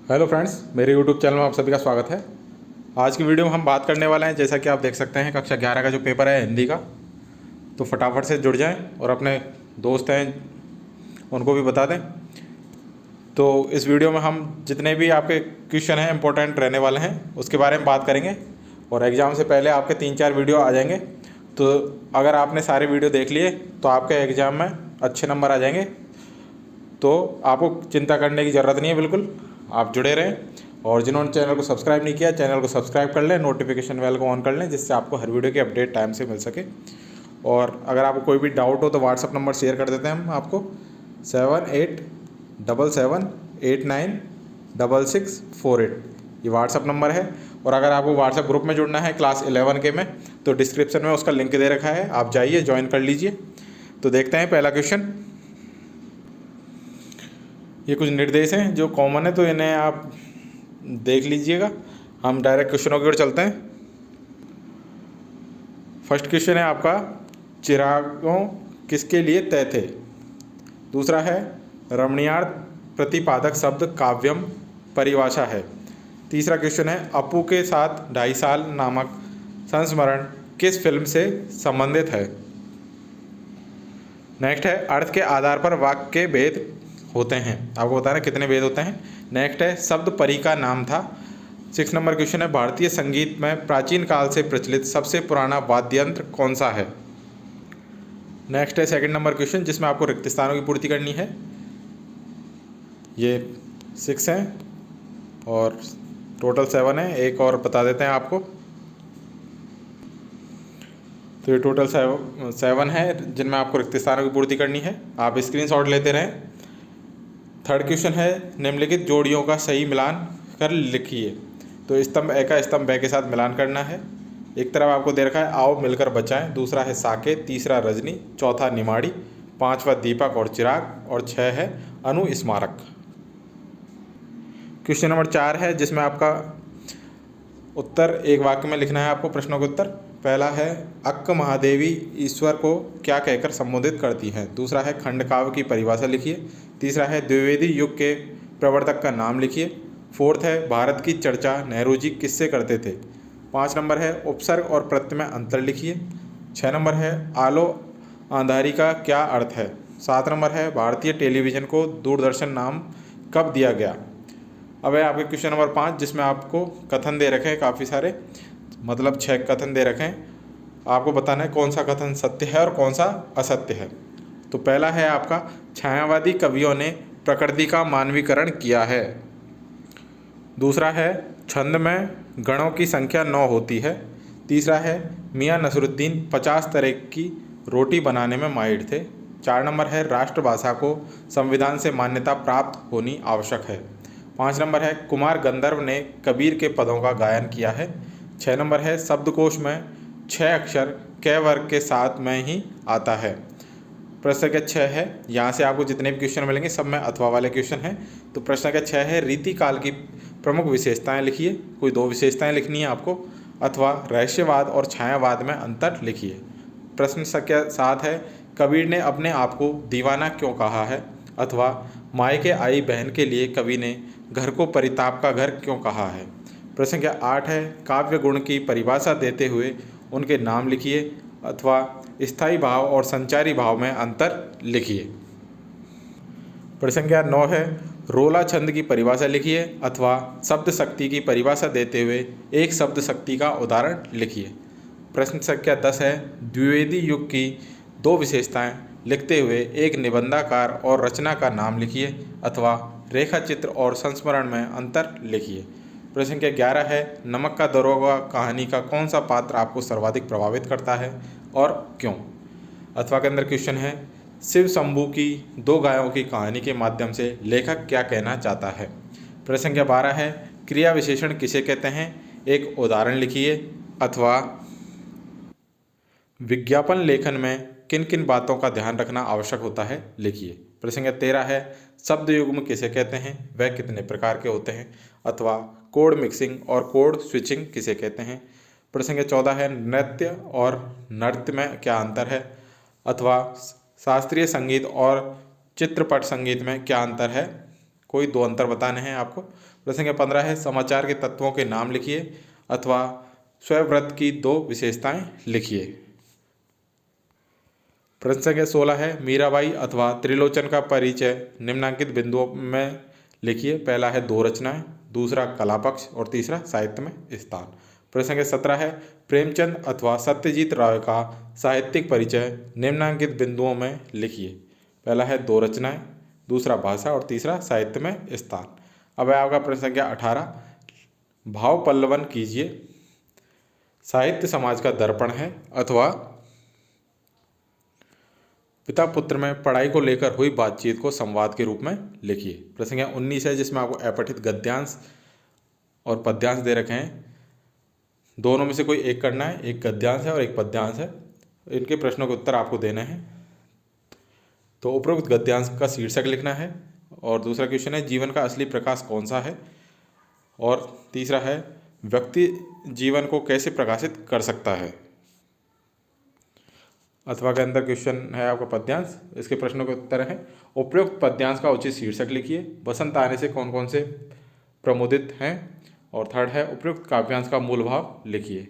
Hello friends, मेरे YouTube channel में आप सभी का स्वागत है। आज की वीडियो में हम बात करने वाले हैं, जैसा कि आप देख सकते हैं, कक्षा 11 का जो पेपर है हिंदी का। तो फटाफट से जुड़ जाएं और अपने दोस्त हैं उनको भी बता दें। तो इस वीडियो में हम जितने भी आपके क्वेश्चन हैं इंपॉर्टेंट रहने वाले हैं उसके बारे में बात करेंगे, और एग्ज़ाम से पहले आपके 3-4 वीडियो आ जाएंगे। तो अगर आपने सारे वीडियो देख लिए तो आपके एग्ज़ाम में अच्छे नंबर आ जाएंगे। तो आपको चिंता करने की ज़रूरत नहीं है, बिल्कुल आप जुड़े रहें। और जिन्होंने चैनल को सब्सक्राइब नहीं किया, चैनल को सब्सक्राइब कर लें, नोटिफिकेशन बेल को ऑन कर लें, जिससे आपको हर वीडियो की अपडेट टाइम से मिल सके। और अगर आपको कोई भी डाउट हो तो व्हाट्सअप नंबर शेयर कर देते हैं हम आपको, 7877896648। ये व्हाट्सअप नंबर है। और अगर आपको व्हाट्सएप ग्रुप में जुड़ना है क्लास 11 के में, तो डिस्क्रिप्शन में उसका लिंक दे रखा है, आप जाइए ज्वाइन कर लीजिए। तो देखते हैं पहला क्वेश्चन। ये कुछ निर्देश हैं जो कॉमन है, तो इन्हें आप देख लीजिएगा। हम डायरेक्ट क्वेश्चनों की ओर चलते हैं। फर्स्ट क्वेश्चन है आपका, चिरागों किसके लिए तय थे। दूसरा है, रमणीयार्थ प्रतिपादक शब्द काव्यम परिभाषा है। तीसरा क्वेश्चन है, अपू के साथ 2.5 साल नामक संस्मरण किस फिल्म से संबंधित है। नेक्स्ट है, अर्थ के आधार पर वाक्य के भेद होते हैं। आपको बताना कितने भेद होते हैं। नेक्स्ट है, शब्द परी का नाम था। 6 नंबर क्वेश्चन है, भारतीय संगीत में प्राचीन काल से प्रचलित सबसे पुराना वाद्य यंत्र कौन सा है। नेक्स्ट है 2nd नंबर क्वेश्चन, जिसमें आपको रिक्त स्थानों की पूर्ति करनी है। ये 6 हैं और टोटल 7 है, एक और बता देते हैं आपको। तो ये टोटल 7 है जिनमें आपको रिक्त स्थानों की पूर्ति करनी है। आप स्क्रीनशॉट लेते रहें। थर्ड क्वेश्चन है, निम्नलिखित जोड़ियों का सही मिलान कर लिखिए। तो स्तंभ ए का स्तंभ बे के साथ मिलान करना है। एक तरफ आपको दे रखा है आओ मिलकर बचाएं, दूसरा है साकेत, तीसरा रजनी, चौथा निमाड़ी, 5वां दीपक और चिराग, और 6 है अनु स्मारक। क्वेश्चन नंबर 4 है, जिसमें आपका उत्तर एक वाक्य में लिखना है आपको प्रश्नों के उत्तर। पहला है, अक्क महादेवी ईश्वर को क्या कहकर संबोधित करती हैं। दूसरा है, खंडकाव्य की परिभाषा लिखिए। तीसरा है, द्विवेदी युग के प्रवर्तक का नाम लिखिए। फोर्थ है, भारत की चर्चा नेहरू जी किससे करते थे। 5 नंबर है, उपसर्ग और प्रत्यय में अंतर लिखिए। 6 नंबर है, आलो आंधारी का क्या अर्थ है। 7 नंबर है, भारतीय टेलीविज़न को दूरदर्शन नाम कब दिया गया। अब है आपके क्वेश्चन नंबर 5, जिसमें आपको कथन दे रखे हैं काफ़ी सारे, मतलब 6 कथन दे रखे हैं। आपको बताना है कौन सा कथन सत्य है और कौन सा असत्य है। तो पहला है आपका, छायावादी कवियों ने प्रकृति का मानवीकरण किया है। दूसरा है, छंद में गणों की संख्या 9 होती है। तीसरा है, मियाँ नसरुद्दीन 50 तरह की रोटी बनाने में माहिर थे। 4 नंबर है, राष्ट्रभाषा को संविधान से मान्यता प्राप्त होनी आवश्यक है। 5 नंबर है, कुमार गंधर्व ने कबीर के पदों का गायन किया है। 6 नंबर है, शब्दकोश में 6 अक्षर क वर्ग के साथ में ही आता है। प्रश्न संख्या 6 है, यहाँ से आपको जितने भी क्वेश्चन मिलेंगे सब में अथवा वाले क्वेश्चन हैं। तो प्रश्न संख्या 6 है, रीतिकाल की प्रमुख विशेषताएं लिखिए। कोई 2 विशेषताएं लिखनी है आपको। अथवा रहस्यवाद और छायावाद में अंतर लिखिए। प्रश्न संख्या 7 है, कबीर ने अपने आप को दीवाना क्यों कहा है। अथवा मायके आई बहन के लिए कवि ने घर को परिताप का घर क्यों कहा है। प्रश्न संख्या 8 है, काव्य गुण की परिभाषा देते हुए उनके नाम लिखिए। अथवा स्थायी भाव और संचारी भाव में अंतर लिखिए। प्रश्न संख्या 9 है, रोला छंद की परिभाषा लिखिए। अथवा शब्द शक्ति की परिभाषा देते हुए एक शब्द शक्ति का उदाहरण लिखिए। प्रश्न संख्या 10 है, द्विवेदी युग की 2 विशेषताएं लिखते हुए एक निबंधाकार और रचना का नाम लिखिए। अथवा रेखा चित्र और संस्मरण में अंतर लिखिए। प्रश्न संख्या 11 है, नमक का दरोगा कहानी का कौन सा पात्र आपको सर्वाधिक प्रभावित करता है और क्यों। अथवा के अंदर क्वेश्चन है, शिव शंभू की 2 गायों की कहानी के माध्यम से लेखक क्या कहना चाहता है। प्रश्न संख्या 12 है, क्रिया विशेषण किसे कहते हैं, एक उदाहरण लिखिए। अथवा विज्ञापन लेखन में किन किन बातों का ध्यान रखना आवश्यक होता है, लिखिए। प्रश्न संख्या 13 है, शब्द युग्म किसे कहते हैं, वह कितने प्रकार के होते हैं। अथवा कोड मिक्सिंग और कोड स्विचिंग किसे कहते हैं। प्रश्न संख्या 14 है, नृत्य और नृत्य में क्या अंतर है। अथवा शास्त्रीय संगीत और चित्रपट संगीत में क्या अंतर है, कोई दो अंतर बताने हैं आपको। प्रश्न संख्या 15 है समाचार के तत्वों के नाम लिखिए अथवा स्वव्रत की दो विशेषताएं लिखिए। प्रश्न संख्या 16 है मीराबाई अथवा त्रिलोचन का परिचय निम्नांकित बिंदुओं में लिखिए। पहला है दो रचनाएं, दूसरा कला पक्ष और तीसरा साहित्य में स्थान। प्रश्न संख्या 17 है प्रेमचंद अथवा सत्यजीत राय का साहित्यिक परिचय निम्नांकित बिंदुओं में लिखिए। पहला है दो रचनाएं, दूसरा भाषा और तीसरा साहित्य में स्थान। अब है आपका प्रश्न संख्या 18 भाव पल्लवन कीजिए। साहित्य समाज का दर्पण है अथवा पिता पुत्र में पढ़ाई को लेकर हुई बातचीत को संवाद के रूप में लिखिए। प्रश्न संख्या 19 है जिसमें आपको अपठित गद्यांश और पद्यांश दे रखे हैं, दोनों में से कोई एक करना है। एक गद्यांश है और एक पद्यांश है, इनके प्रश्नों के उत्तर आपको देने हैं। तो उपरोक्त गद्यांश का शीर्षक लिखना है और दूसरा क्वेश्चन है जीवन का असली प्रकाश कौन सा है, और तीसरा है व्यक्ति जीवन को कैसे प्रकाशित कर सकता है। अथवा के अंदर क्वेश्चन है आपका पद्यांश, इसके प्रश्नों के उत्तर हैं उपयुक्त पद्यांश का उचित शीर्षक लिखिए, बसंत आने से कौन कौन से प्रमोदित हैं, और थर्ड है उपयुक्त काव्यांश का मूल भाव लिखिए।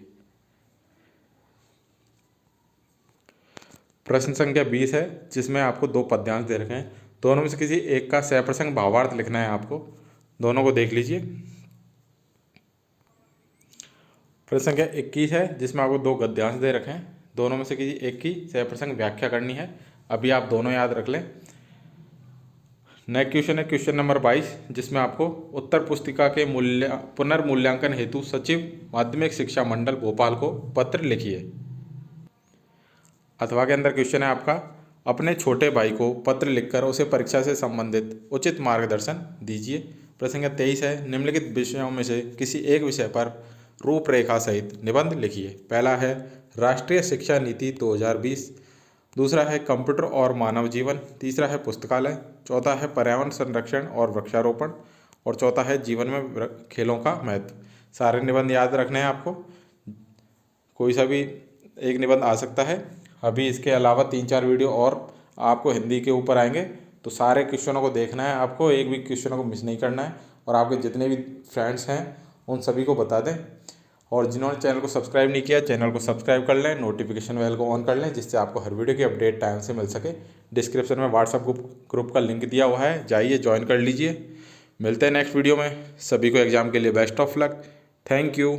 प्रश्न संख्या 20 है जिसमें आपको दो पद्यांश दे रखे हैं, दोनों में से किसी एक का सप्रसंग भावार्थ लिखना है आपको। दोनों को देख लीजिए। प्रश्न संख्या 21 है जिसमें आपको दो गद्यांश दे रखे हैं, दोनों में से किसी एक की सप्रसंग व्याख्या करनी है। अभी आप दोनों याद रख लें। नेक्स्ट क्वेश्चन है क्वेश्चन नंबर 22 जिसमें आपको उत्तर पुस्तिका के पुनर्मूल्यांकन हेतु सचिव माध्यमिक शिक्षा मंडल भोपाल को पत्र लिखिए। अथवा के अंदर क्वेश्चन है आपका अपने छोटे भाई को पत्र लिखकर उसे परीक्षा से संबंधित उचित मार्गदर्शन दीजिए। प्रश्न संख्या 23 है निम्नलिखित विषयों में से किसी एक विषय पर रूपरेखा सहित निबंध लिखिए। पहला है राष्ट्रीय शिक्षा नीति 2020, दूसरा है कंप्यूटर और मानव जीवन, तीसरा है पुस्तकालय, चौथा है पर्यावरण संरक्षण और वृक्षारोपण, और चौथा है जीवन में खेलों का महत्व। सारे निबंध याद रखने हैं आपको, कोई सा भी एक निबंध आ सकता है। अभी इसके अलावा 3-4 वीडियो और आपको हिंदी के ऊपर आएंगे, तो सारे क्वेश्चनों को देखना है आपको, एक भी क्वेश्चनों को मिस नहीं करना है। और आपके जितने भी फ्रेंड्स हैं उन सभी को बता दें, और जिन्होंने चैनल को सब्सक्राइब नहीं किया चैनल को सब्सक्राइब कर लें, नोटिफिकेशन बेल को ऑन कर लें जिससे आपको हर वीडियो की अपडेट टाइम से मिल सके। डिस्क्रिप्शन में व्हाट्सएप ग्रुप का लिंक दिया हुआ है, जाइए ज्वाइन कर लीजिए। मिलते हैं नेक्स्ट वीडियो में। सभी को एग्जाम के लिए best of luck. Thank you.